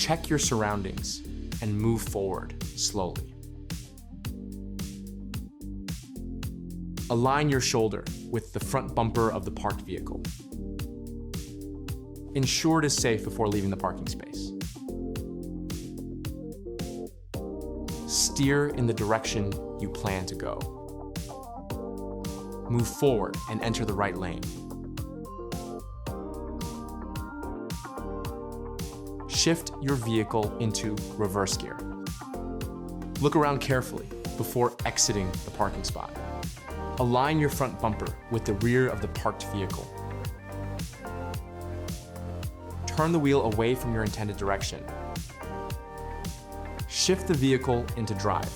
Check your surroundings and move forward slowly. Align your shoulder with the front bumper of the parked vehicle. Ensure it is safe before leaving the parking space. Steer in the direction you plan to go. Move forward and enter the right lane. Shift your vehicle into reverse gear. Look around carefully before exiting the parking spot. Align your front bumper with the rear of the parked vehicle. Turn the wheel away from your intended direction. Shift the vehicle into drive.